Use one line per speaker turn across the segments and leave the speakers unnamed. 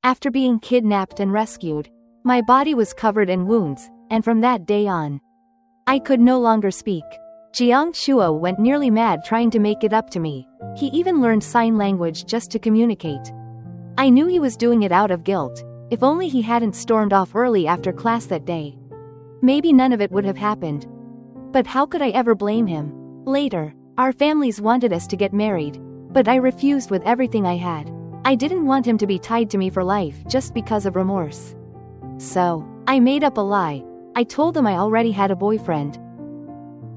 After being kidnapped and rescued, my body was covered in wounds, and from that day on, I could no longer speak. Giang Chuo went nearly mad trying to make it up to me. He even learned sign language just to communicate. I knew he was doing it out of guilt. If only he hadn't stormed off early after class that day. Maybe none of it would have happened. But how could I ever blame him? Later, our families wanted us to get married, but I refused with everything I had. I didn't want him to be tied to me for life just because of remorse. So, I made up a lie. I told them I already had a boyfriend.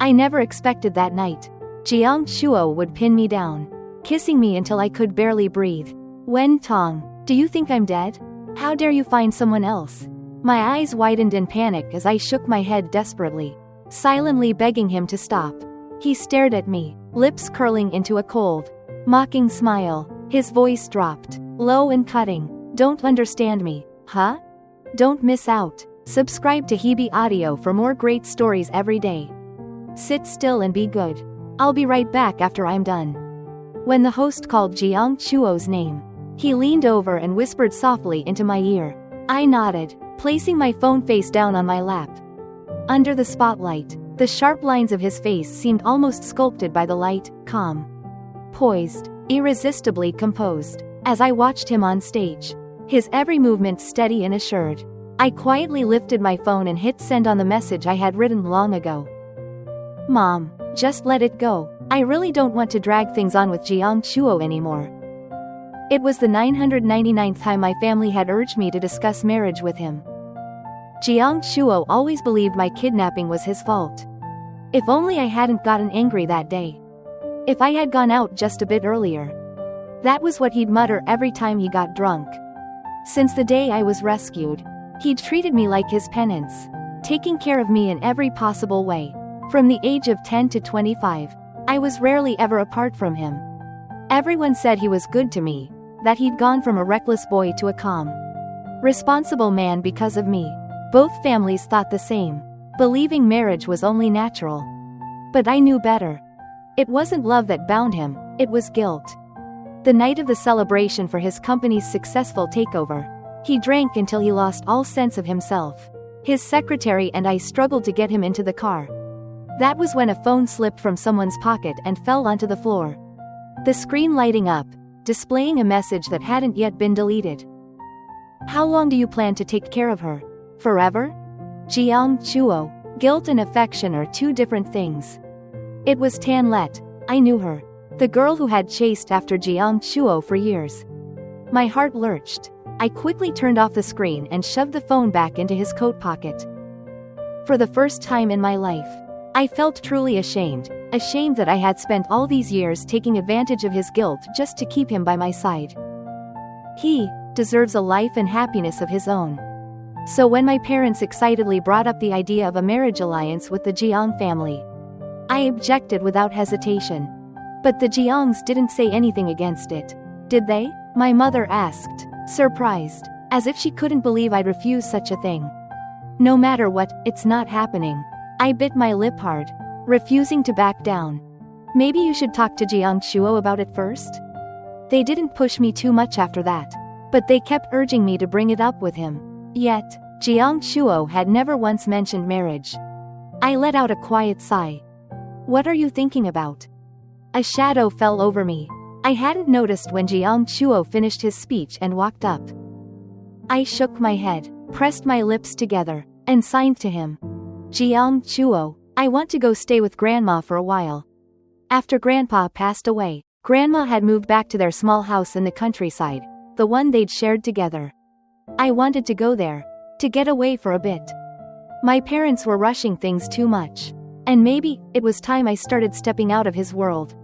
I never expected that night Giang Chuo would pin me down, kissing me until I could barely breathe. Wen Tong, do you think I'm dead? How dare you find someone else? My eyes widened in panic as I shook my head desperately, silently begging him to stop. He stared at me, lips curling into a cold, mocking smile. His voice dropped, low and cutting. Don't understand me, huh? Don't miss out. Subscribe to Hebe Audio for more great stories every day. Sit still and be good. I'll be right back after I'm done. When the host called Giang Chuo's name, he leaned over and whispered softly into my ear. I nodded, placing my phone face down on my lap. Under the spotlight, the sharp lines of his face seemed almost sculpted by the light, calm, poised, irresistibly composed. As I watched him on stage, his every movement steady and assured, I quietly lifted my phone and hit send on the message I had written long ago. Mom, just let it go. I really don't want to drag things on with Giang Chuo anymore. It was the 999th time my family had urged me to discuss marriage with him. Giang Chuo always believed my kidnapping was his fault. If only I hadn't gotten angry that day. If I had gone out just a bit earlier. That was what he'd mutter every time he got drunk. Since the day I was rescued, he'd treated me like his penance, taking care of me in every possible way. From the age of 10 to 25, I was rarely ever apart from him. Everyone said he was good to me, that he'd gone from a reckless boy to a calm, responsible man because of me. Both families thought the same, believing marriage was only natural. But I knew better. It wasn't love that bound him, it was guilt. The night of the celebration for his company's successful takeover, he drank until he lost all sense of himself. His secretary and I struggled to get him into the car. That was when a phone slipped from someone's pocket and fell onto the floor. The screen lighting up, displaying a message that hadn't yet been deleted. How long do you plan to take care of her? Forever? Giang Chuo, guilt and affection are two different things. It was Tan Let, I knew her. The girl who had chased after Giang Chuo for years. My heart lurched. I quickly turned off the screen and shoved the phone back into his coat pocket. For the first time in my life, I felt truly ashamed that I had spent all these years taking advantage of his guilt just to keep him by my side. He deserves a life and happiness of his own. So when my parents excitedly brought up the idea of a marriage alliance with the Giang family, I objected without hesitation. But the Giangs didn't say anything against it, did they? My mother asked, surprised, as if she couldn't believe I'd refuse such a thing. No matter what, it's not happening. I bit my lip hard, refusing to back down. Maybe you should talk to Giang Chuo about it first? They didn't push me too much after that, but they kept urging me to bring it up with him. Yet, Giang Chuo had never once mentioned marriage. I let out a quiet sigh. What are you thinking about? A shadow fell over me. I hadn't noticed when Giang Chuo finished his speech and walked up. I shook my head, pressed my lips together, and signed to him. Giang Chuo, I want to go stay with Grandma for a while. After Grandpa passed away, Grandma had moved back to their small house in the countryside, the one they'd shared together. I wanted to go there, to get away for a bit. My parents were rushing things too much, and maybe it was time I started stepping out of his world.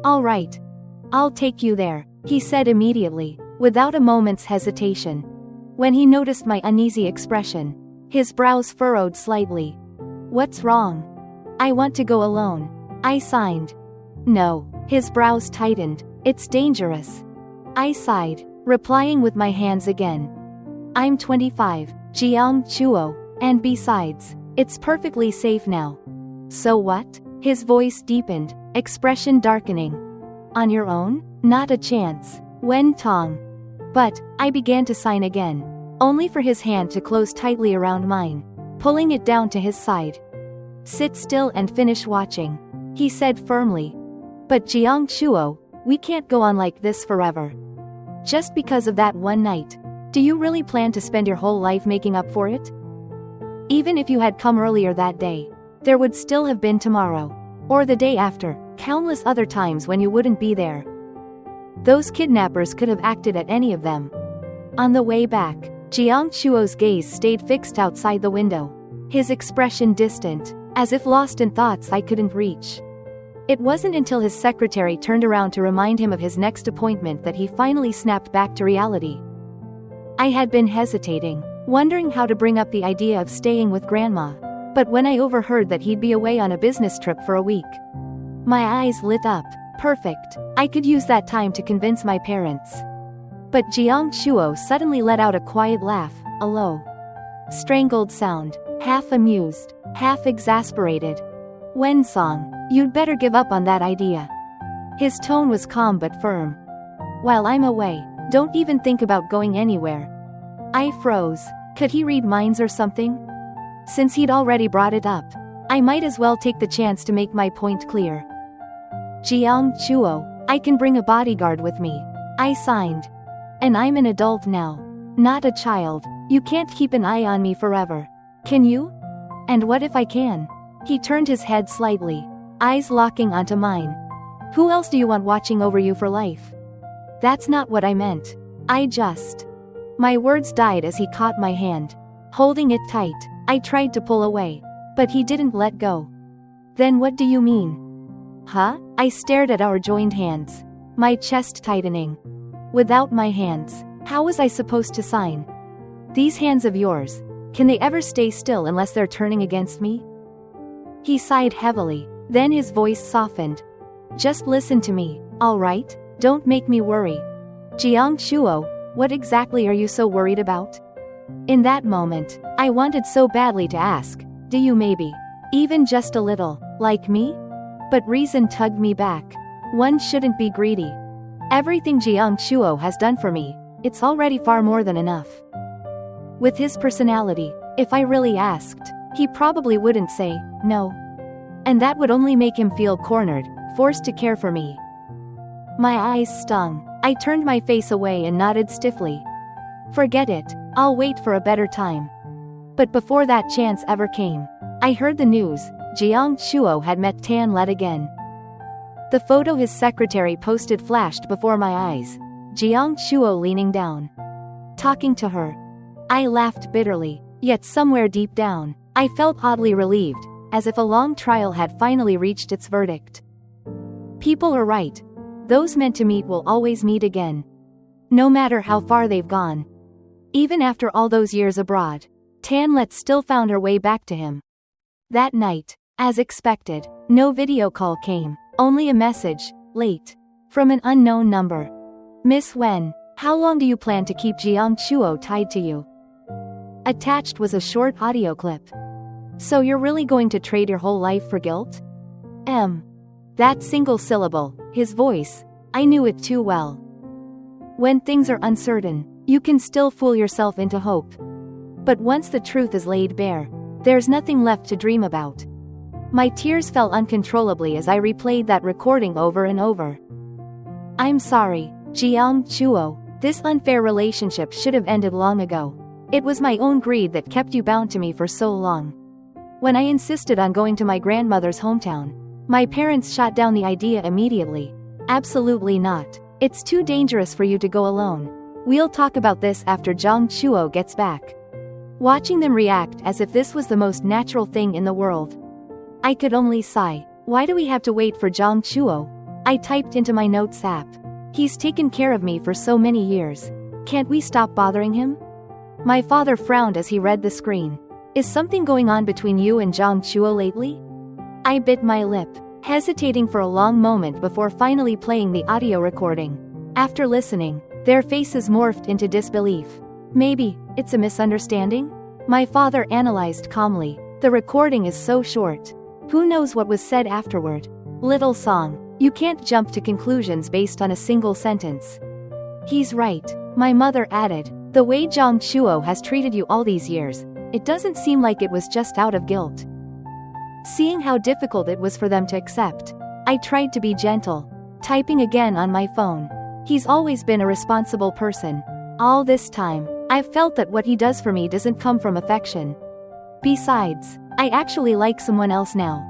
All right. I'll take you there, he said immediately, without a moment's hesitation. When he noticed my uneasy expression, his brows furrowed slightly. What's wrong? I want to go alone. I signed. No, his brows tightened. It's dangerous. I sighed, replying with my hands again. I'm 25, Giang Chuo, and besides, it's perfectly safe now. So what? His voice deepened, expression darkening. On your own? Not a chance. Wen Tong. But I began to sign again, only for his hand to close tightly around mine, pulling it down to his side. "Sit still and finish watching," he said firmly. "But Giang Chuo, we can't go on like this forever. Just because of that one night, do you really plan to spend your whole life making up for it? Even if you had come earlier that day, there would still have been tomorrow, or the day after, countless other times when you wouldn't be there. Those kidnappers could have acted at any of them." On the way back, Giang Chuo's gaze stayed fixed outside the window, his expression distant, as if lost in thoughts I couldn't reach. It wasn't until his secretary turned around to remind him of his next appointment that he finally snapped back to reality. I had been hesitating, wondering how to bring up the idea of staying with Grandma, but when I overheard that he'd be away on a business trip for a week, my eyes lit up. Perfect, I could use that time to convince my parents. But Giang Chuo suddenly let out a quiet laugh, a low, strangled sound, half amused, half exasperated. "Wen Tong, you'd better give up on that idea." His tone was calm but firm. "While I'm away, don't even think about going anywhere." I froze. Could he read minds or something? Since he'd already brought it up, I might as well take the chance to make my point clear. "Giang Chuo, I can bring a bodyguard with me," I signed. "And I'm an adult now, not a child. You can't keep an eye on me forever. Can you? And what if I can?" He turned his head slightly, eyes locking onto mine. "Who else do you want watching over you for life?" "That's not what I meant. My words died as he caught my hand, holding it tight. I tried to pull away, but he didn't let go. "Then what do you mean?" "Huh?" I stared at our joined hands, my chest tightening. "Without my hands, how was I supposed to sign? These hands of yours, can they ever stay still unless they're turning against me?" He sighed heavily, then his voice softened. "Just listen to me, all right? Don't make me worry." "Giang Chuo, what exactly are you so worried about?" In that moment, I wanted so badly to ask, "Do you maybe, even just a little, like me?" But reason tugged me back. One shouldn't be greedy. Everything Giang Chuo has done for me, it's already far more than enough. With his personality, if I really asked, he probably wouldn't say no. And that would only make him feel cornered, forced to care for me. My eyes stung. I turned my face away and nodded stiffly. "Forget it, I'll wait for a better time." But before that chance ever came, I heard the news. Giang Chuo had met Tan Let again. The photo his secretary posted flashed before my eyes. Giang Chuo leaning down, talking to her. I laughed bitterly, yet somewhere deep down, I felt oddly relieved, as if a long trial had finally reached its verdict. People are right. Those meant to meet will always meet again. No matter how far they've gone. Even after all those years abroad, Tan Let still found her way back to him. That night, as expected, no video call came, only a message, late, from an unknown number. "Miss Wen, how long do you plan to keep Giang Chuo tied to you?" Attached was a short audio clip. "So you're really going to trade your whole life for guilt?" That single syllable, his voice, I knew it too well. When things are uncertain, you can still fool yourself into hope. But once the truth is laid bare, there's nothing left to dream about. My tears fell uncontrollably as I replayed that recording over and over. "I'm sorry, Giang Chuo, this unfair relationship should have ended long ago. It was my own greed that kept you bound to me for so long. When I insisted on going to my grandmother's hometown, my parents shot down the idea immediately. Absolutely not. It's too dangerous for you to go alone. We'll talk about this after Giang Chuo gets back." Watching them react as if this was the most natural thing in the world, I could only sigh. Why do we have to wait for Giang Chuo? I typed into my notes app. He's taken care of me for so many years. Can't we stop bothering him? My father frowned as he read the screen. Is something going on between you and Giang Chuo lately? I bit my lip, hesitating for a long moment before finally playing the audio recording. After listening, their faces morphed into disbelief. Maybe it's a misunderstanding? My father analyzed calmly. The recording is so short. Who knows what was said afterward? Little song. You can't jump to conclusions based on a single sentence. He's right. My mother added, the way Giang Chuo has treated you all these years, it doesn't seem like it was just out of guilt. Seeing how difficult it was for them to accept, I tried to be gentle, typing again on my phone. He's always been a responsible person. All this time, I've felt that what he does for me doesn't come from affection. Besides, I actually like someone else now.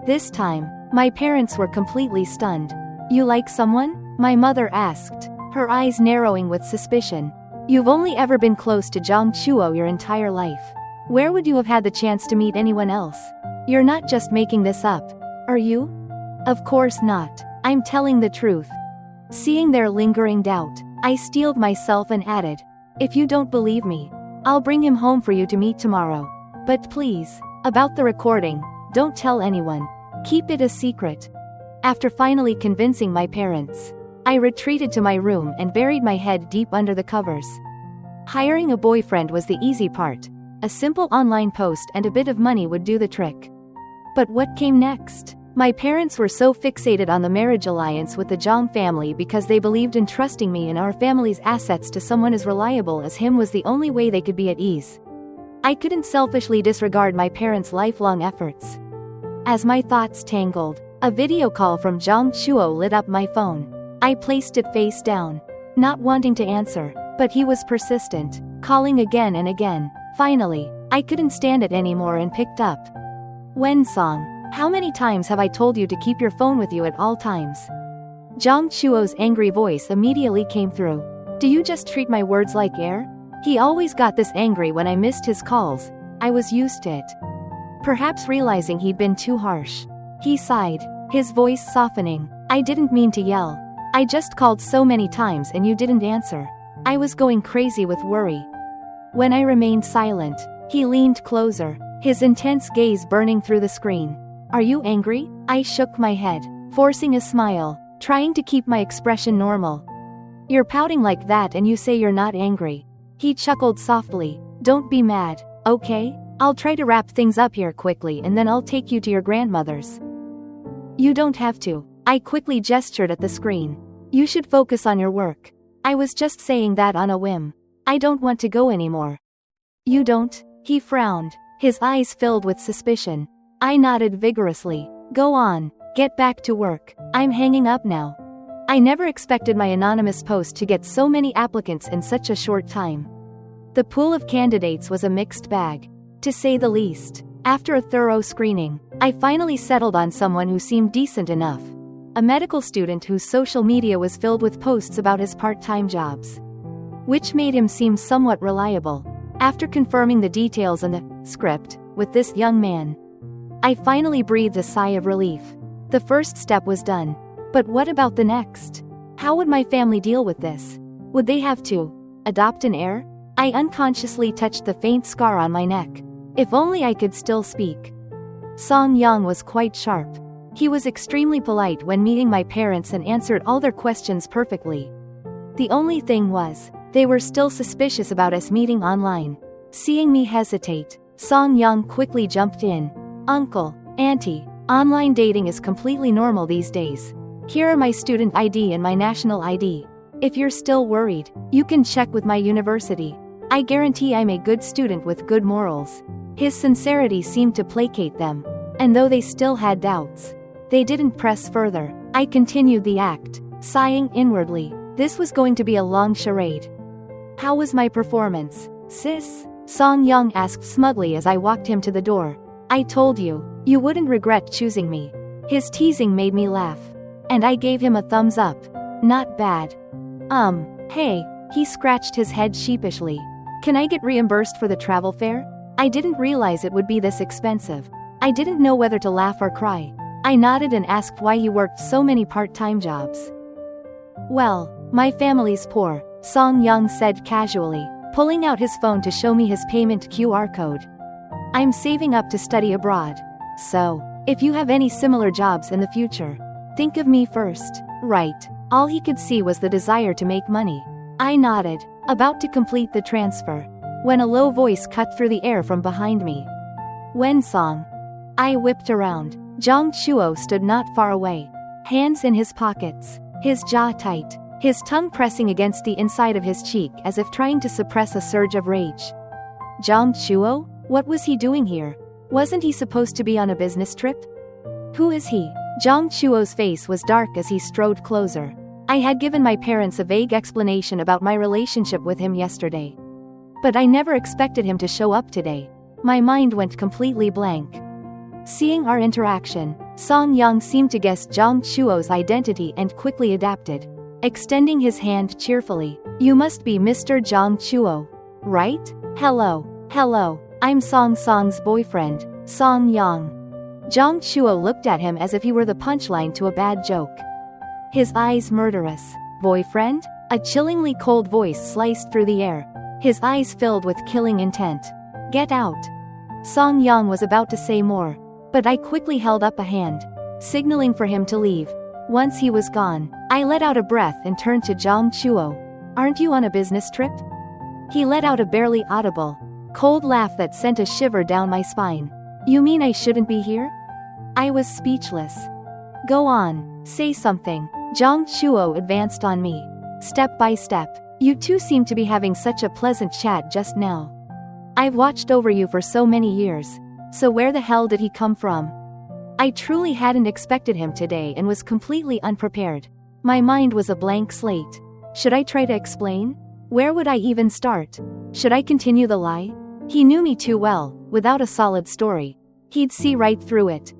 This time, my parents were completely stunned. You like someone? My mother asked, her eyes narrowing with suspicion. You've only ever been close to Giang Chuo your entire life. Where would you have had the chance to meet anyone else? You're not just making this up, are you? Of course not. I'm telling the truth. Seeing their lingering doubt, I steeled myself and added, if you don't believe me, I'll bring him home for you to meet tomorrow. But please, about the recording, don't tell anyone. Keep it a secret. After finally convincing my parents, I retreated to my room and buried my head deep under the covers. Hiring a boyfriend was the easy part. A simple online post and a bit of money would do the trick. But what came next? My parents were so fixated on the marriage alliance with the Giang family because they believed in trusting me and our family's assets to someone as reliable as him was the only way they could be at ease. I couldn't selfishly disregard my parents' lifelong efforts. As my thoughts tangled, a video call from Giang Chuo lit up my phone. I placed it face down, not wanting to answer, but he was persistent, calling again and again. Finally, I couldn't stand it anymore and picked up. Wen Tong, how many times have I told you to keep your phone with you at all times? Giang Chuo's angry voice immediately came through. Do you just treat my words like air? He always got this angry when I missed his calls. I was used to it. Perhaps realizing he'd been too harsh, he sighed, his voice softening. I didn't mean to yell. I just called so many times and you didn't answer. I was going crazy with worry. When I remained silent, he leaned closer, his intense gaze burning through the screen. Are you angry? I shook my head, forcing a smile, trying to keep my expression normal. You're pouting like that and you say you're not angry. He chuckled softly. Don't be mad, okay? I'll try to wrap things up here quickly and then I'll take you to your grandmother's. You don't have to. I quickly gestured at the screen. You should focus on your work. I was just saying that on a whim. I don't want to go anymore. You don't? He frowned, his eyes filled with suspicion. I nodded vigorously. Go on, get back to work. I'm hanging up now. I never expected my anonymous post to get so many applicants in such a short time. The pool of candidates was a mixed bag, to say the least. After a thorough screening, I finally settled on someone who seemed decent enough. A medical student whose social media was filled with posts about his part-time jobs, which made him seem somewhat reliable. After confirming the details and the script with this young man, I finally breathed a sigh of relief. The first step was done. But what about the next? How would my family deal with this? Would they have to adopt an heir? I unconsciously touched the faint scar on my neck. If only I could still speak. Song Yang was quite sharp. He was extremely polite when meeting my parents and answered all their questions perfectly. The only thing was, they were still suspicious about us meeting online. Seeing me hesitate, Song Yang quickly jumped in. Uncle, Auntie, online dating is completely normal these days. Here are my student ID and my national ID. If you're still worried, you can check with my university. I guarantee I'm a good student with good morals. His sincerity seemed to placate them. And though they still had doubts, they didn't press further. I continued the act, sighing inwardly. This was going to be a long charade. How was my performance, sis? Song Yang asked smugly as I walked him to the door. I told you, you wouldn't regret choosing me. His teasing made me laugh. And I gave him a thumbs up. Not bad. Hey, he scratched his head sheepishly. Can I get reimbursed for the travel fare? I didn't realize it would be this expensive. I didn't know whether to laugh or cry. I nodded and asked why you worked so many part-time jobs. Well, my family's poor, Song Yang said casually, pulling out his phone to show me his payment QR code. I'm saving up to study abroad. So, if you have any similar jobs in the future, think of me first. Right. All he could see was the desire to make money. I nodded, about to complete the transfer, when a low voice cut through the air from behind me. Wen Tong. I whipped around. Giang Chuo stood not far away, hands in his pockets, his jaw tight. his tongue pressing against the inside of his cheek as if trying to suppress a surge of rage. Giang Chuo? What was he doing here? Wasn't he supposed to be on a business trip? Who is he? Giang Chuo's face was dark as he strode closer. I had given my parents a vague explanation about my relationship with him yesterday. But I never expected him to show up today. My mind went completely blank. Seeing our interaction, Song Yang seemed to guess Giang Chuo's identity and quickly adapted, extending his hand cheerfully. You must be Mr. Giang Chuo, right? Hello. I'm Song Song's boyfriend, Song Yang. Giang Chuo looked at him as if he were the punchline to a bad joke. His eyes murderous. Boyfriend? A chillingly cold voice sliced through the air. His eyes filled with killing intent. Get out. Song Yang was about to say more, but I quickly held up a hand, signaling for him to leave. Once he was gone, I let out a breath and turned to Giang Chuo. Aren't you on a business trip? He let out a barely audible, cold laugh that sent a shiver down my spine. You mean I shouldn't be here? I was speechless. Go on, say something. Giang Chuo advanced on me, step by step. You two seem to be having such a pleasant chat just now. I've watched over you for so many years, so where the hell did he come from? I truly hadn't expected him today and was completely unprepared. My mind was a blank slate. Should I try to explain? Where would I even start? Should I continue the lie? He knew me too well. Without a solid story, he'd see right through it.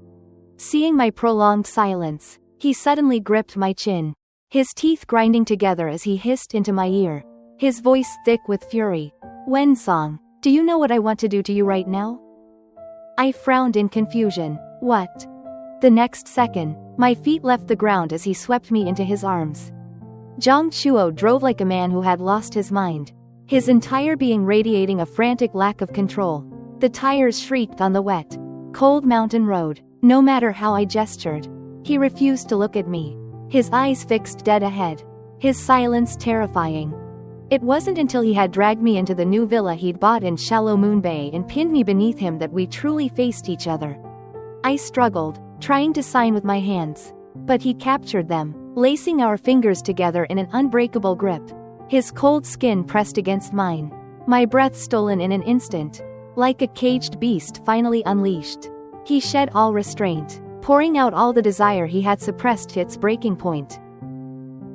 Seeing my prolonged silence, he suddenly gripped my chin, his teeth grinding together as he hissed into my ear, his voice thick with fury. Wen Tong, do you know what I want to do to you right now? I frowned in confusion. What? The next second, my feet left the ground as he swept me into his arms. Giang Chuo drove like a man who had lost his mind, his entire being radiating a frantic lack of control. The tires shrieked on the wet, cold mountain road. No matter how I gestured, he refused to look at me, his eyes fixed dead ahead, his silence terrifying. It wasn't until he had dragged me into the new villa he'd bought in Shallow Moon Bay and pinned me beneath him that we truly faced each other. I struggled, trying to sign with my hands, but he captured them, lacing our fingers together in an unbreakable grip, his cold skin pressed against mine, my breath stolen in an instant, like a caged beast finally unleashed. He shed all restraint, pouring out all the desire he had suppressed to its breaking point.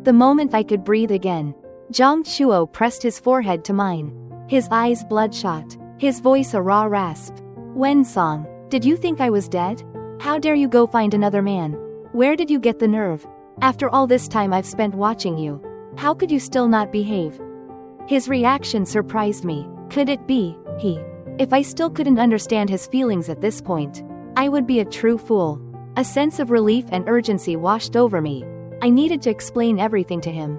The moment I could breathe again, Giang Chuo pressed his forehead to mine, his eyes bloodshot, his voice a raw rasp. Wen Tong, did you think I was dead? How dare you go find another man? Where did you get the nerve? After all this time I've spent watching you, how could you still not behave? His reaction surprised me. Could it be he? If I still couldn't understand his feelings at this point, I would be a true fool. A sense of relief and urgency washed over me. I needed to explain everything to him.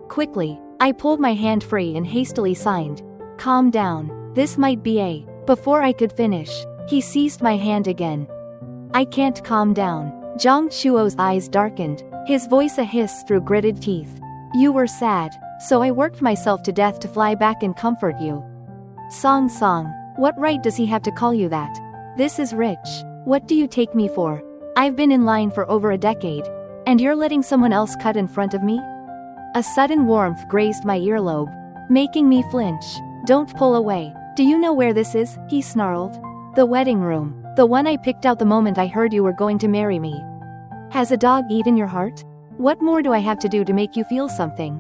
Quickly, I pulled my hand free and hastily signed. Calm down, this might be a... Before I could finish, he seized my hand again. I can't calm down. Giang Chuo's eyes darkened, his voice a hiss through gritted teeth. You were sad, so I worked myself to death to fly back and comfort you. Song, what right does he have to call you that? This is rich. What do you take me for? I've been in line for over a decade, and you're letting someone else cut in front of me? A sudden warmth grazed my earlobe, making me flinch. Don't pull away. Do you know where this is? He snarled. The wedding room, the one I picked out the moment I heard you were going to marry me. Has a dog eaten your heart? What more do I have to do to make you feel something?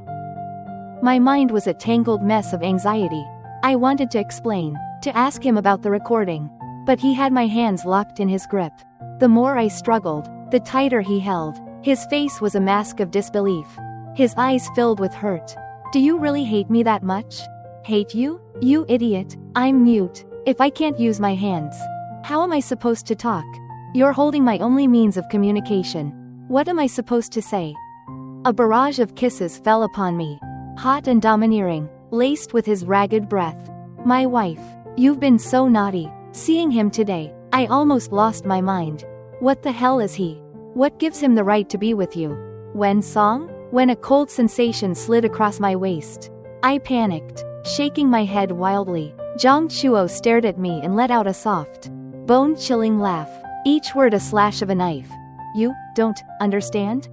My mind was a tangled mess of anxiety. I wanted to explain, to ask him about the recording, but he had my hands locked in his grip. The more I struggled, the tighter he held. His face was a mask of disbelief, his eyes filled with hurt. Do you really hate me that much? Hate you? You idiot. I'm mute. If I can't use my hands, how am I supposed to talk? You're holding my only means of communication. What am I supposed to say? A barrage of kisses fell upon me, hot and domineering, laced with his ragged breath. My wife. You've been so naughty. Seeing him today, I almost lost my mind. What the hell is he? What gives him the right to be with you? Wen Tong? When a cold sensation slid across my waist, I panicked, shaking my head wildly. Giang Chuo stared at me and let out a soft, bone-chilling laugh, each word a slash of a knife. You don't understand?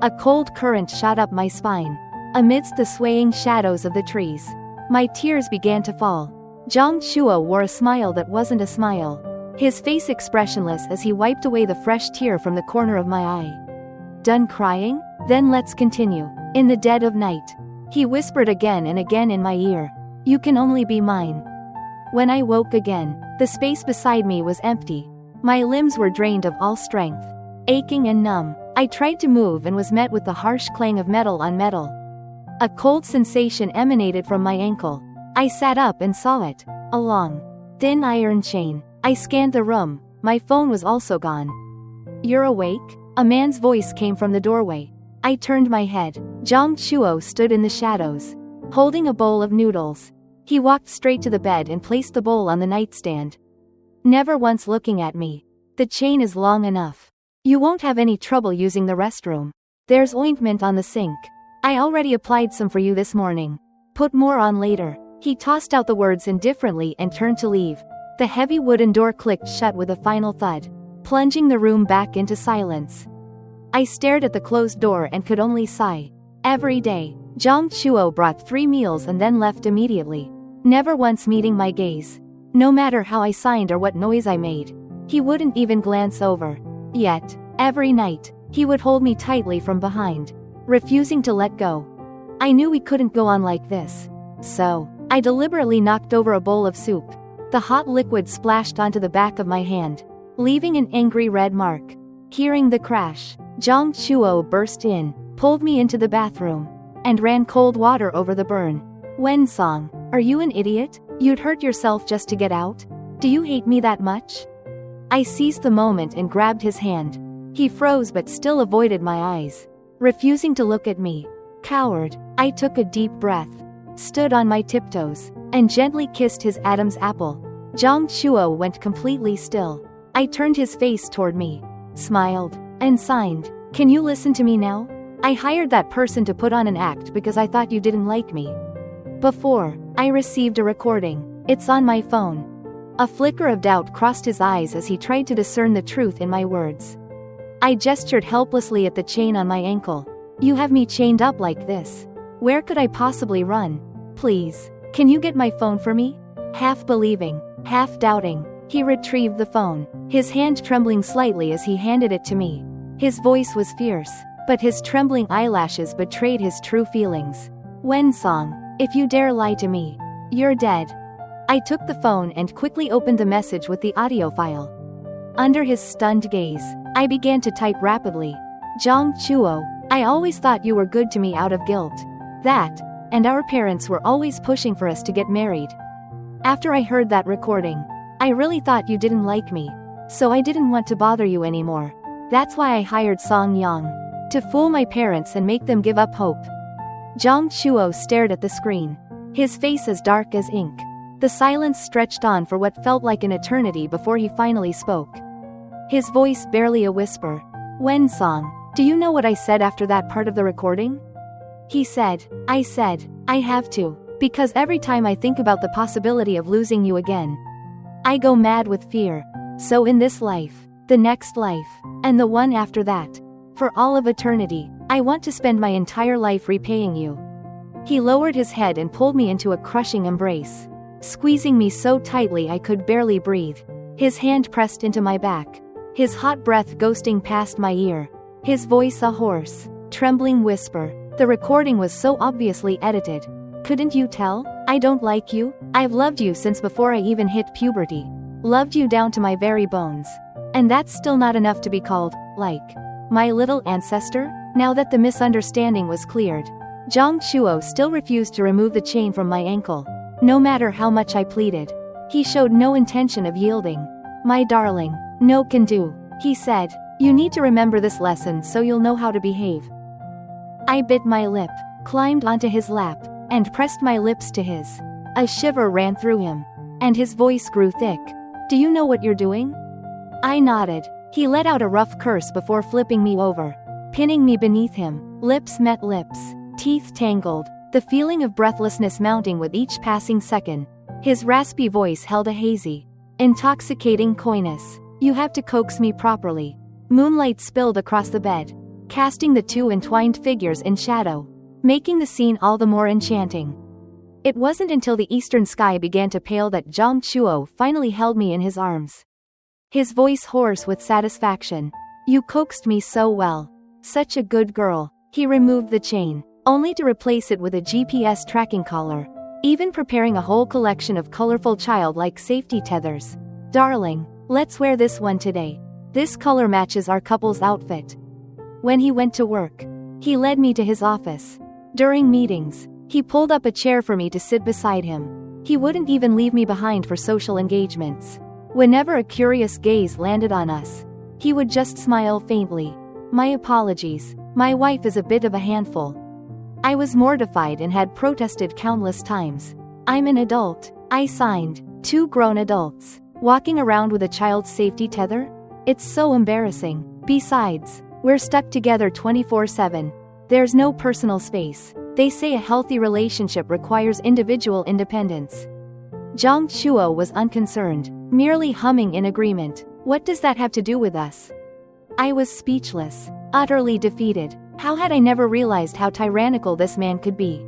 A cold current shot up my spine. Amidst the swaying shadows of the trees, my tears began to fall. Giang Chuo wore a smile that wasn't a smile, his face expressionless as he wiped away the fresh tear from the corner of my eye. Done crying? Then let's continue. In the dead of night, he whispered again and again in my ear, "You can only be mine." When I woke again, the space beside me was empty. My limbs were drained of all strength, aching and numb. I tried to move and was met with the harsh clang of metal on metal. A cold sensation emanated from my ankle. I sat up and saw it. A long, thin iron chain. I scanned the room. My phone was also gone. "You're awake?" A man's voice came from the doorway. I turned my head. Giang Chuo stood in the shadows, holding a bowl of noodles. He walked straight to the bed and placed the bowl on the nightstand, never once looking at me. "The chain is long enough. You won't have any trouble using the restroom. There's ointment on the sink. I already applied some for you this morning. Put more on later." He tossed out the words indifferently and turned to leave. The heavy wooden door clicked shut with a final thud, plunging the room back into silence. I stared at the closed door and could only sigh. Every day, Giang Chuo brought 3 meals and then left immediately, never once meeting my gaze. No matter how I signed or what noise I made, he wouldn't even glance over. Yet, every night, he would hold me tightly from behind, refusing to let go. I knew we couldn't go on like this. So, I deliberately knocked over a bowl of soup. The hot liquid splashed onto the back of my hand, leaving an angry red mark. Hearing the crash, Giang Chuo burst in, pulled me into the bathroom, and ran cold water over the burn. "Wen Tong, are you an idiot? You'd hurt yourself just to get out? Do you hate me that much?" I seized the moment and grabbed his hand. He froze but still avoided my eyes, refusing to look at me. Coward, I took a deep breath, stood on my tiptoes, and gently kissed his Adam's apple. Giang Chuo went completely still. I turned his face toward me, smiled, and signed, "Can you listen to me now? I hired that person to put on an act because I thought you didn't like me. Before, I received a recording. It's on my phone." A flicker of doubt crossed his eyes as he tried to discern the truth in my words. I gestured helplessly at the chain on my ankle. "You have me chained up like this. Where could I possibly run? Please, can you get my phone for me?" Half believing, half doubting, he retrieved the phone, his hand trembling slightly as he handed it to me. His voice was fierce, but his trembling eyelashes betrayed his true feelings. "Wen Tong, if you dare lie to me, you're dead." I took the phone and quickly opened the message with the audio file. Under his stunned gaze, I began to type rapidly. "Giang Chuo, I always thought you were good to me out of guilt. That, and our parents were always pushing for us to get married. After I heard that recording, I really thought you didn't like me, so I didn't want to bother you anymore. That's why I hired Song Yang, to fool my parents and make them give up hope." Giang Chuo stared at the screen, his face as dark as ink. The silence stretched on for what felt like an eternity before he finally spoke. His voice barely a whisper. "Wen Tong, do you know what I said after that part of the recording?" He said, I have to, because every time I think about the possibility of losing you again, I go mad with fear. So in this life, the next life, and the one after that, for all of eternity, I want to spend my entire life repaying you." He lowered his head and pulled me into a crushing embrace, squeezing me so tightly I could barely breathe. His hand pressed into my back, his hot breath ghosting past my ear, his voice a hoarse, trembling whisper. The recording was so obviously edited. "Couldn't you tell? I don't like you. I've loved you since before I even hit puberty. Loved you down to my very bones. And that's still not enough to be called, like, my little ancestor?" Now that the misunderstanding was cleared, Giang Chuo still refused to remove the chain from my ankle, no matter how much I pleaded. He showed no intention of yielding. "My darling, no can do," he said. "You need to remember this lesson so you'll know how to behave." I bit my lip, climbed onto his lap, and pressed my lips to his. A shiver ran through him, and his voice grew thick. "Do you know what you're doing?" I nodded. He let out a rough curse before flipping me over, pinning me beneath him. Lips met lips, teeth tangled, the feeling of breathlessness mounting with each passing second. His raspy voice held a hazy, intoxicating coyness. "You have to coax me properly." Moonlight spilled across the bed, casting the two entwined figures in shadow, making the scene all the more enchanting. It wasn't until the eastern sky began to pale that Giang Chuo finally held me in his arms. His voice hoarse with satisfaction. "You coaxed me so well. Such a good girl." He removed the chain, only to replace it with a GPS tracking collar, even preparing a whole collection of colorful childlike safety tethers. "Darling, let's wear this one today. This color matches our couple's outfit." When he went to work, he led me to his office. During meetings, he pulled up a chair for me to sit beside him. He wouldn't even leave me behind for social engagements. Whenever a curious gaze landed on us, he would just smile faintly. "My apologies, my wife is a bit of a handful." I was mortified and had protested countless times. "I'm an adult," I signed. "Two grown adults, walking around with a child's safety tether? It's so embarrassing. Besides, we're stuck together 24/7. There's no personal space. They say a healthy relationship requires individual independence." Giang Chuo was unconcerned, merely humming in agreement. "What does that have to do with us?" I was speechless, utterly defeated. How had I never realized how tyrannical this man could be?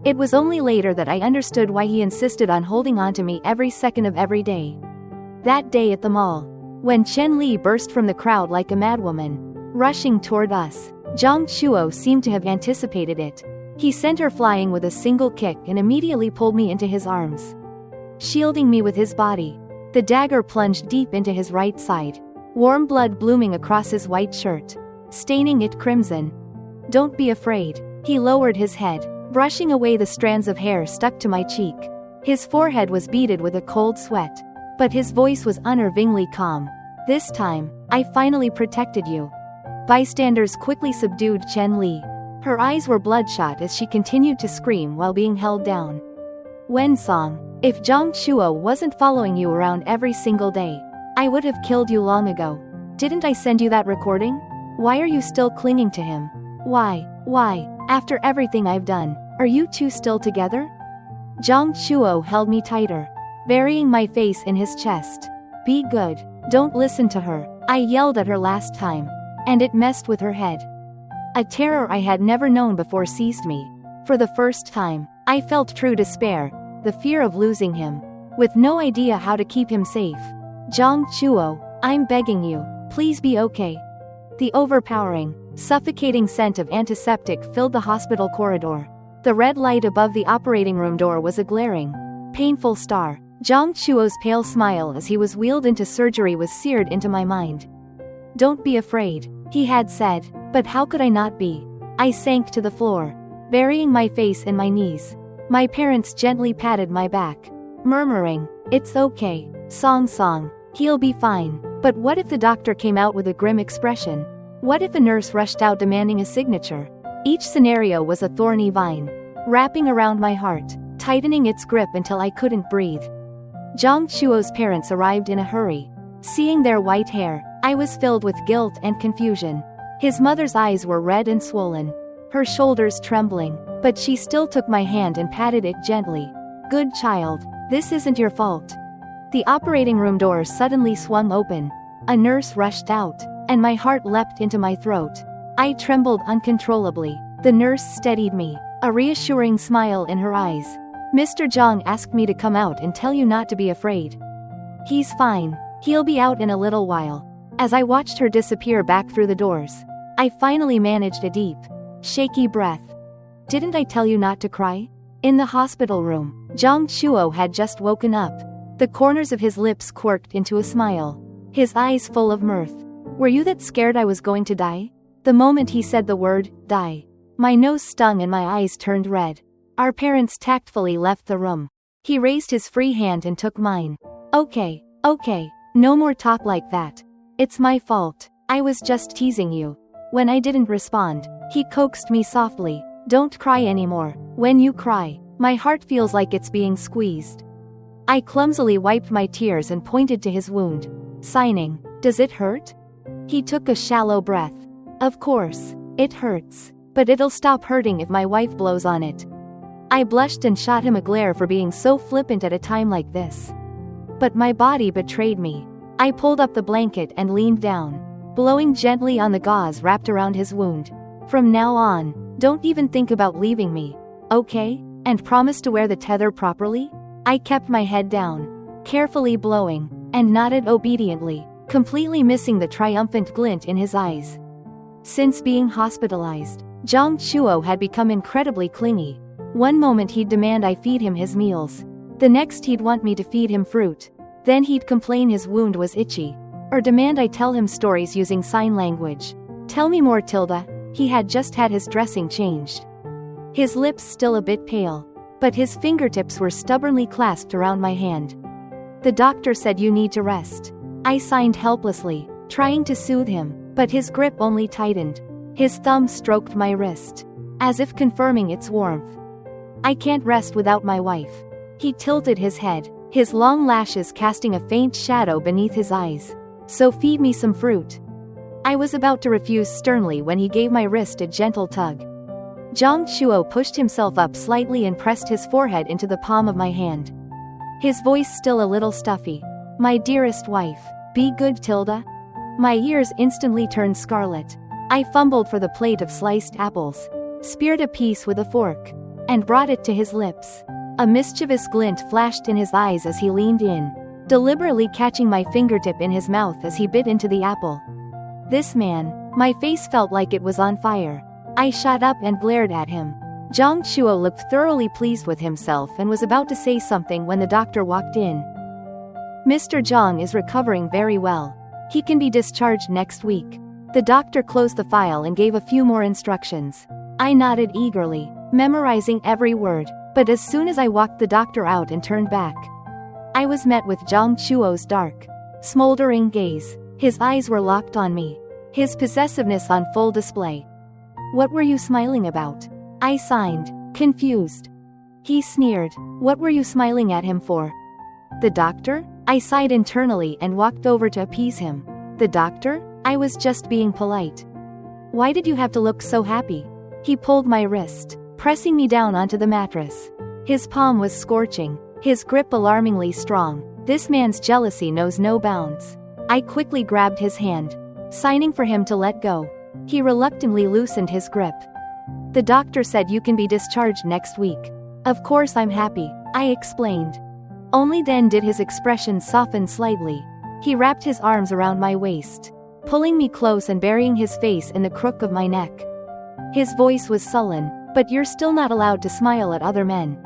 It was only later that I understood why he insisted on holding on to me every second of every day. That day at the mall, when Chen Li burst from the crowd like a madwoman, rushing toward us, Giang Chuo seemed to have anticipated it. He sent her flying with a single kick and immediately pulled me into his arms. Shielding me with his body, the dagger plunged deep into his right side, warm blood blooming across his white shirt, staining it crimson. "Don't be afraid." He lowered his head, brushing away the strands of hair stuck to my cheek. His forehead was beaded with a cold sweat, but his voice was unnervingly calm. "This time, I finally protected you." Bystanders quickly subdued Chen Li. Her eyes were bloodshot as she continued to scream while being held down. "Wen Tong, if Giang Chuo wasn't following you around every single day, I would have killed you long ago. Didn't I send you that recording? Why are you still clinging to him? Why, after everything I've done, are you two still together?" Giang Chuo held me tighter, burying my face in his chest. "Be good, don't listen to her," I yelled at her last time, and it messed with her head. A terror I had never known before seized me. For the first time, I felt true despair, the fear of losing him, with no idea how to keep him safe. "Giang Chuo, I'm begging you, please be okay." The overpowering, suffocating scent of antiseptic filled the hospital corridor. The red light above the operating room door was a glaring, painful star. Giang Chuo's pale smile as he was wheeled into surgery was seared into my mind. "Don't be afraid," he had said, but how could I not be? I sank to the floor, burying my face in my knees. My parents gently patted my back, murmuring, "It's okay, Song, he'll be fine." But what if the doctor came out with a grim expression? What if a nurse rushed out demanding a signature? Each scenario was a thorny vine, wrapping around my heart, tightening its grip until I couldn't breathe. Giang Chuo's parents arrived in a hurry. Seeing their white hair, I was filled with guilt and confusion. His mother's eyes were red and swollen, her shoulders trembling, but she still took my hand and patted it gently. "Good child, this isn't your fault." The operating room door suddenly swung open. A nurse rushed out, and my heart leapt into my throat. I trembled uncontrollably. The nurse steadied me, a reassuring smile in her eyes. "Mr. Zhang asked me to come out and tell you not to be afraid. He's fine. He'll be out in a little while." As I watched her disappear back through the doors, I finally managed a deep, shaky breath. "Didn't I tell you not to cry?" In the hospital room, Giang Chuo had just woken up. The corners of his lips quirked into a smile, his eyes full of mirth. "Were you that scared I was going to die?" The moment he said the word, die, my nose stung and my eyes turned red. Our parents tactfully left the room. He raised his free hand and took mine. Okay, no more talk like that. It's my fault. I was just teasing you." When I didn't respond, he coaxed me softly. "Don't cry anymore. When you cry, my heart feels like it's being squeezed." I clumsily wiped my tears and pointed to his wound, signing, "Does it hurt?" He took a shallow breath. "Of course, it hurts, but it'll stop hurting if my wife blows on it." I blushed and shot him a glare for being so flippant at a time like this. But my body betrayed me. I pulled up the blanket and leaned down, blowing gently on the gauze wrapped around his wound. From now on, don't even think about leaving me, okay? And promise to wear the tether properly? I kept my head down, carefully blowing, and nodded obediently, completely missing the triumphant glint in his eyes. Since being hospitalized, Giang Chuo had become incredibly clingy. One moment he'd demand I feed him his meals. The next he'd want me to feed him fruit. Then he'd complain his wound was itchy. Or demand I tell him stories using sign language. Tell me more, Tilda. He had just had his dressing changed. His lips still a bit pale, but his fingertips were stubbornly clasped around my hand. The doctor said you need to rest. I signed helplessly, trying to soothe him, but his grip only tightened. His thumb stroked my wrist, as if confirming its warmth. I can't rest without my wife. He tilted his head, his long lashes casting a faint shadow beneath his eyes. So feed me some fruit. I was about to refuse sternly when he gave my wrist a gentle tug. Giang Chuo pushed himself up slightly and pressed his forehead into the palm of my hand. His voice still a little stuffy. My dearest wife, be good, Tilda. My ears instantly turned scarlet. I fumbled for the plate of sliced apples, speared a piece with a fork, and brought it to his lips. A mischievous glint flashed in his eyes as he leaned in, deliberately catching my fingertip in his mouth as he bit into the apple. This man, my face felt like it was on fire. I shot up and glared at him. Giang Chuo looked thoroughly pleased with himself and was about to say something when the doctor walked in. Mr. Giang is recovering very well. He can be discharged next week. The doctor closed the file and gave a few more instructions. I nodded eagerly, memorizing every word, but as soon as I walked the doctor out and turned back, I was met with Giang Chuo's dark, smoldering gaze. His eyes were locked on me, his possessiveness on full display. What were you smiling about? I signed, confused. He sneered. What were you smiling at him for? The doctor? I sighed internally and walked over to appease him. The doctor? I was just being polite. Why did you have to look so happy? He pulled my wrist, pressing me down onto the mattress. His palm was scorching, his grip alarmingly strong. This man's jealousy knows no bounds. I quickly grabbed his hand, signing for him to let go. He reluctantly loosened his grip. The doctor said you can be discharged next week. Of course I'm happy, I explained. Only then did his expression soften slightly. He wrapped his arms around my waist, pulling me close and burying his face in the crook of my neck. His voice was sullen, but you're still not allowed to smile at other men.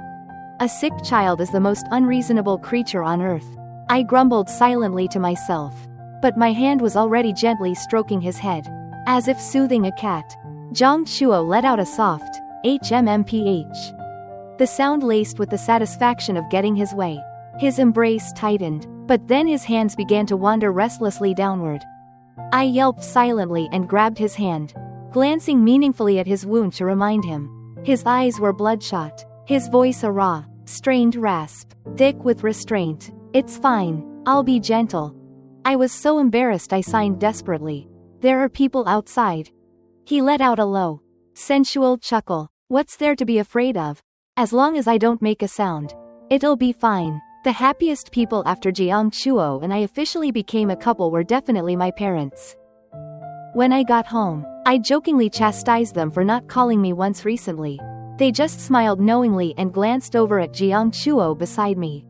A sick child is the most unreasonable creature on earth. I grumbled silently to myself, but my hand was already gently stroking his head, as if soothing a cat. Giang Chuo let out a soft, HMMPH. The sound laced with the satisfaction of getting his way. His embrace tightened, but then his hands began to wander restlessly downward. I yelped silently and grabbed his hand, glancing meaningfully at his wound to remind him. His eyes were bloodshot, his voice a raw, strained rasp, thick with restraint. It's fine, I'll be gentle. I was so embarrassed I signed desperately. There are people outside. He let out a low, sensual chuckle. What's there to be afraid of? As long as I don't make a sound, it'll be fine. The happiest people after Giang Chuo and I officially became a couple were definitely my parents. When I got home, I jokingly chastised them for not calling me once recently. They just smiled knowingly and glanced over at Giang Chuo beside me.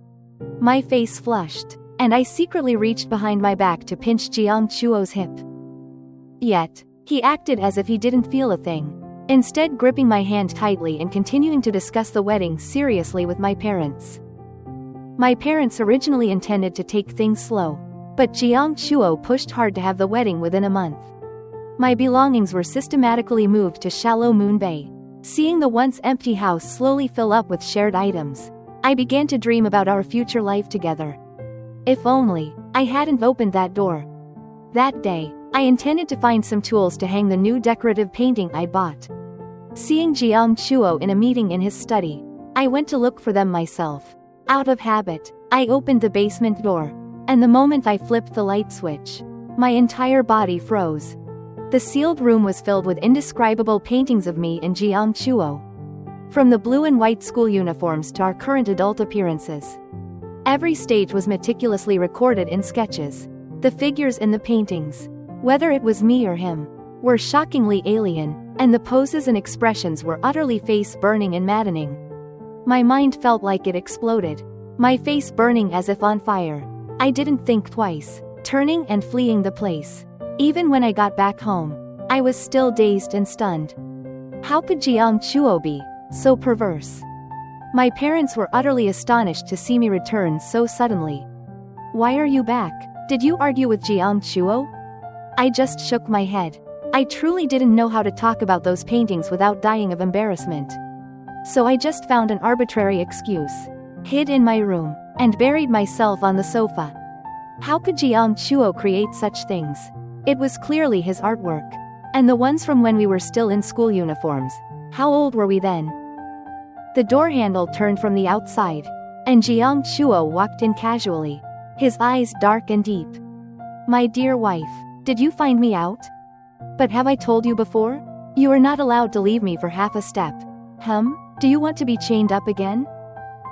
My face flushed, and I secretly reached behind my back to pinch Giang Chuo's hip. Yet, he acted as if he didn't feel a thing, instead gripping my hand tightly and continuing to discuss the wedding seriously with my parents. My parents originally intended to take things slow, but Giang Chuo pushed hard to have the wedding within a month. My belongings were systematically moved to Shallow Moon Bay. Seeing the once empty house slowly fill up with shared items, I began to dream about our future life together. If only I hadn't opened that door. That day, I intended to find some tools to hang the new decorative painting I'd bought. Seeing Giang Chuo in a meeting in his study, I went to look for them myself. Out of habit, I opened the basement door, and the moment I flipped the light switch, my entire body froze. The sealed room was filled with indescribable paintings of me and Giang Chuo. From the blue and white school uniforms to our current adult appearances. Every stage was meticulously recorded in sketches. The figures in the paintings, whether it was me or him, were shockingly alien, and the poses and expressions were utterly face-burning and maddening. My mind felt like it exploded, my face burning as if on fire. I didn't think twice, turning and fleeing the place. Even when I got back home, I was still dazed and stunned. How could Giang Chuo be so perverse? My parents were utterly astonished to see me return so suddenly. Why are you back? Did you argue with Giang Chuo? I just shook my head. I truly didn't know how to talk about those paintings without dying of embarrassment. So I just found an arbitrary excuse, hid in my room, and buried myself on the sofa. How could Giang Chuo create such things? It was clearly his artwork. And the ones from when we were still in school uniforms. How old were we then? The door handle turned from the outside, and Giang Chuo walked in casually, his eyes dark and deep. My dear wife, did you find me out? But have I told you before? You are not allowed to leave me for half a step. Do you want to be chained up again?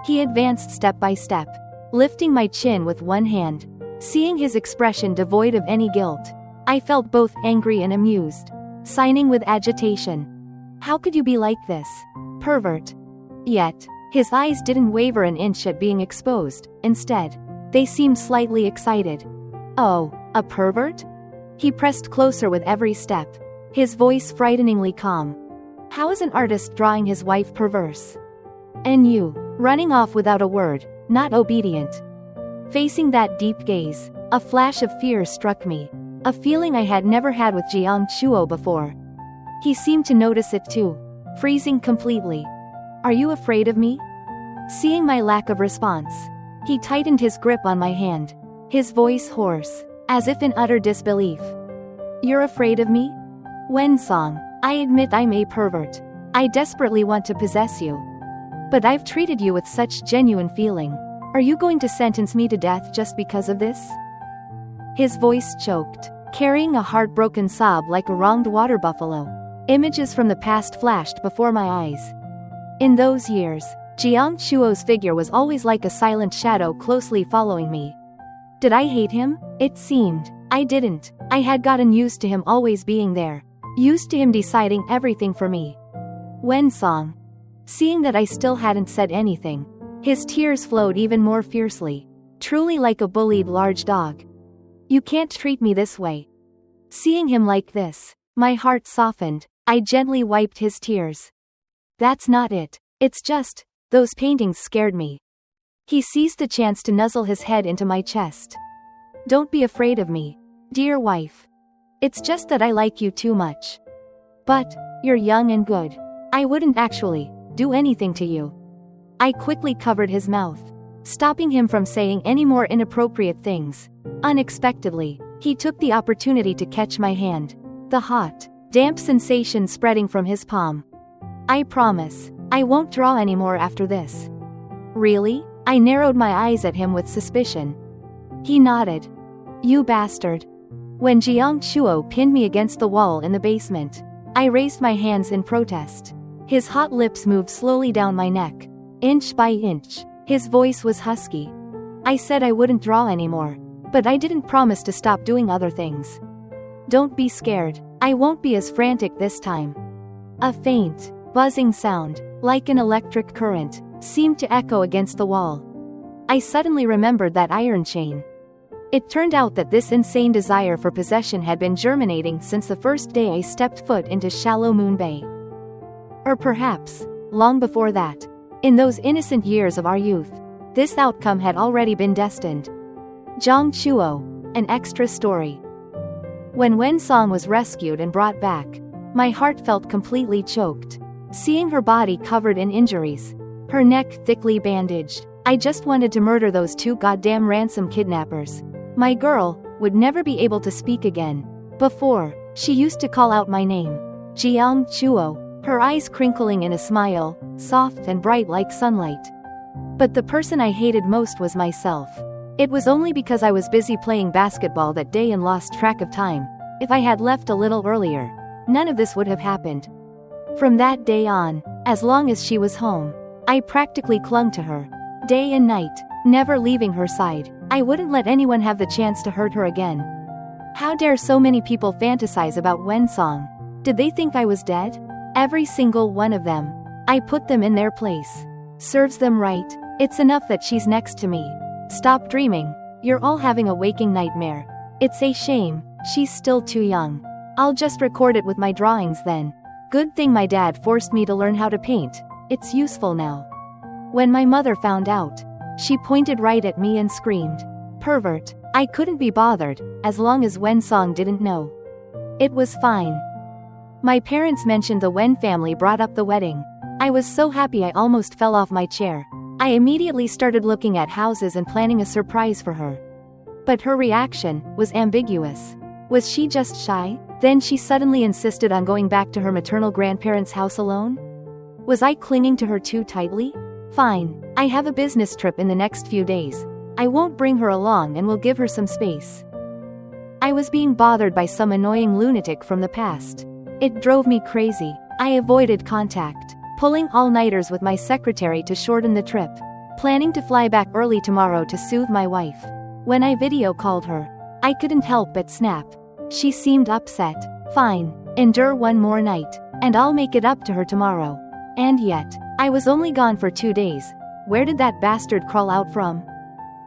He advanced step by step, lifting my chin with one hand. Seeing his expression devoid of any guilt, I felt both angry and amused, signing with agitation. How could you be like this, pervert? Yet, his eyes didn't waver an inch at being exposed. Instead, they seemed slightly excited. Oh, a pervert? He pressed closer with every step, his voice frighteningly calm. How is an artist drawing his wife perverse? And you, running off without a word, not obedient. Facing that deep gaze, a flash of fear struck me, a feeling I had never had with Giang Chuo before. He seemed to notice it too, freezing completely. Are you afraid of me? Seeing my lack of response, he tightened his grip on my hand, his voice hoarse, as if in utter disbelief. You're afraid of me? Wen Tong, I admit I'm a pervert. I desperately want to possess you. But I've treated you with such genuine feeling. Are you going to sentence me to death just because of this? His voice choked, carrying a heartbroken sob like a wronged water buffalo. Images from the past flashed before my eyes. In those years, Giang Chuo's figure was always like a silent shadow closely following me. Did I hate him? It seemed I didn't. I had gotten used to him always being there, used to him deciding everything for me. Wen Tong. Seeing that I still hadn't said anything, his tears flowed even more fiercely, truly like a bullied large dog. You can't treat me this way. Seeing him like this, my heart softened. I gently wiped his tears. That's not it. It's just, those paintings scared me. He seized the chance to nuzzle his head into my chest. Don't be afraid of me, dear wife. It's just that I like you too much. But, you're young and good. I wouldn't actually do anything to you. I quickly covered his mouth, stopping him from saying any more inappropriate things. Unexpectedly, he took the opportunity to catch my hand, the hot, damp sensation spreading from his palm. I promise, I won't draw anymore after this. Really? I narrowed my eyes at him with suspicion. He nodded. You bastard. When Giang Chuo pinned me against the wall in the basement, I raised my hands in protest. His hot lips moved slowly down my neck, inch by inch. His voice was husky. I said I wouldn't draw anymore, but I didn't promise to stop doing other things. Don't be scared. I won't be as frantic this time. A faint, buzzing sound, like an electric current, seemed to echo against the wall. I suddenly remembered that iron chain. It turned out that this insane desire for possession had been germinating since the first day I stepped foot into Shallow Moon Bay. Or perhaps, long before that. In those innocent years of our youth, this outcome had already been destined. Giang Chuo, an extra story. When Wen Tong was rescued and brought back, my heart felt completely choked. Seeing her body covered in injuries, her neck thickly bandaged, I just wanted to murder those two goddamn ransom kidnappers. My girl would never be able to speak again. Before, she used to call out my name, Giang Chuo, her eyes crinkling in a smile, soft and bright like sunlight. But the person I hated most was myself. It was only because I was busy playing basketball that day and lost track of time. If I had left a little earlier, none of this would have happened. From that day on, as long as she was home, I practically clung to her, day and night, never leaving her side. I wouldn't let anyone have the chance to hurt her again. How dare so many people fantasize about Wen Tong? Did they think I was dead? Every single one of them. I put them in their place. Serves them right. It's enough that she's next to me. Stop dreaming. You're all having a waking nightmare. It's a shame, she's still too young. I'll just record it with my drawings then. Good thing my dad forced me to learn how to paint. It's useful now. When my mother found out, she pointed right at me and screamed, "Pervert." I couldn't be bothered, as long as Wen Tong didn't know. It was fine. My parents mentioned the Wen family brought up the wedding. I was so happy I almost fell off my chair. I immediately started looking at houses and planning a surprise for her. But her reaction was ambiguous. Was she just shy? Then she suddenly insisted on going back to her maternal grandparents' house alone? Was I clinging to her too tightly? Fine, I have a business trip in the next few days. I won't bring her along and will give her some space. I was being bothered by some annoying lunatic from the past. It drove me crazy. I avoided contact, pulling all-nighters with my secretary to shorten the trip, planning to fly back early tomorrow to soothe my wife. When I video called her, I couldn't help but snap. She seemed upset. Fine, endure one more night, and I'll make it up to her tomorrow. And yet, I was only gone for 2 days. Where did that bastard crawl out from?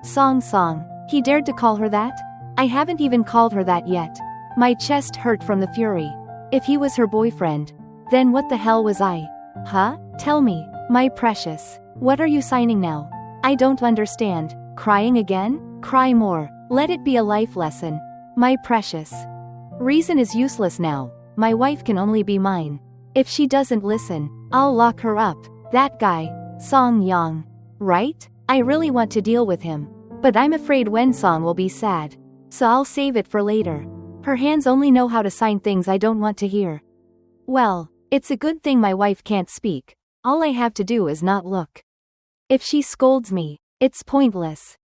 Song. He dared to call her that? I haven't even called her that yet. My chest hurt from the fury. If he was her boyfriend, then what the hell was I? Huh? Tell me, my precious. What are you signing now? I don't understand. Crying again? Cry more. Let it be a life lesson. My precious. Reason is useless now. My wife can only be mine. If she doesn't listen, I'll lock her up. That guy, Song Yang. Right? I really want to deal with him. But I'm afraid Wen Tong will be sad. So I'll save it for later. Her hands only know how to sign things I don't want to hear. Well, it's a good thing my wife can't speak. All I have to do is not look. If she scolds me, it's pointless.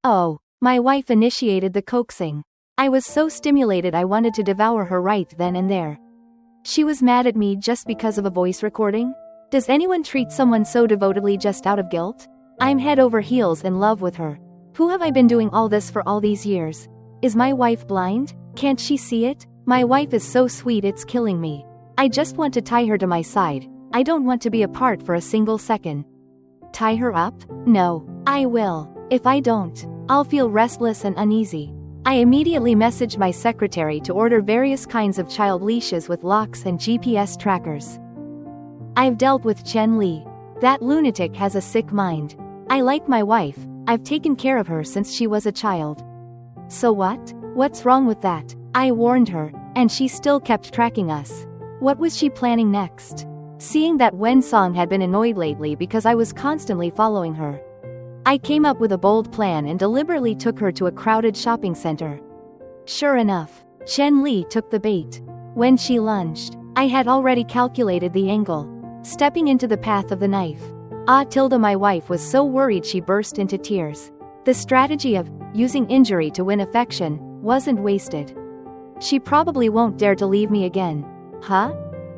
Oh, my wife initiated the coaxing. I was so stimulated I wanted to devour her right then and there. She was mad at me just because of a voice recording? Does anyone treat someone so devotedly just out of guilt? I'm head over heels in love with her. Who have I been doing all this for all these years? Is my wife blind? Can't she see it? My wife is so sweet it's killing me. I just want to tie her to my side. I don't want to be apart for a single second. Tie her up? No, I will. If I don't, I'll feel restless and uneasy. I immediately messaged my secretary to order various kinds of child leashes with locks and GPS trackers. I've dealt with Chen Li. That lunatic has a sick mind. I like my wife. I've taken care of her since she was a child. So what? What's wrong with that? I warned her, and she still kept tracking us. What was she planning next? Seeing that Wen Tong had been annoyed lately because I was constantly following her, I came up with a bold plan and deliberately took her to a crowded shopping center. Sure enough, Chen Li took the bait. When she lunged, I had already calculated the angle, stepping into the path of the knife. My wife was so worried she burst into tears. The strategy of using injury to win affection wasn't wasted. She probably won't dare to leave me again. Huh?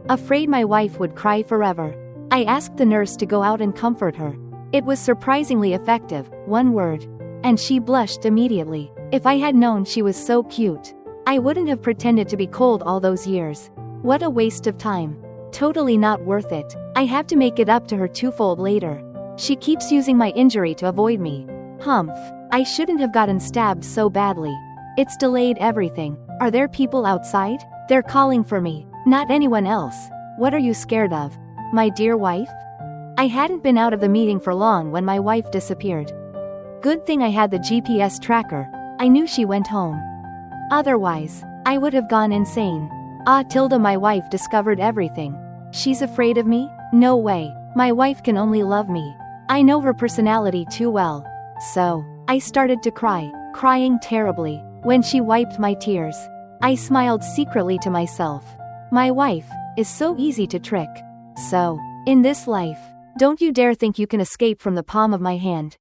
Afraid my wife would cry forever, I asked the nurse to go out and comfort her. It was surprisingly effective, one word. And she blushed immediately. If I had known she was so cute, I wouldn't have pretended to be cold all those years. What a waste of time. Totally not worth it. I have to make it up to her twofold later. She keeps using my injury to avoid me. Humph. I shouldn't have gotten stabbed so badly. It's delayed everything. Are there people outside? They're calling for me. Not anyone else. What are you scared of? My dear wife? I hadn't been out of the meeting for long when my wife disappeared. Good thing I had the GPS tracker. I knew she went home. Otherwise, I would have gone insane. My wife discovered everything. She's afraid of me? No way. My wife can only love me. I know her personality too well. So, I started to cry, crying terribly. When she wiped my tears, I smiled secretly to myself. My wife is so easy to trick. So, in this life, don't you dare think you can escape from the palm of my hand.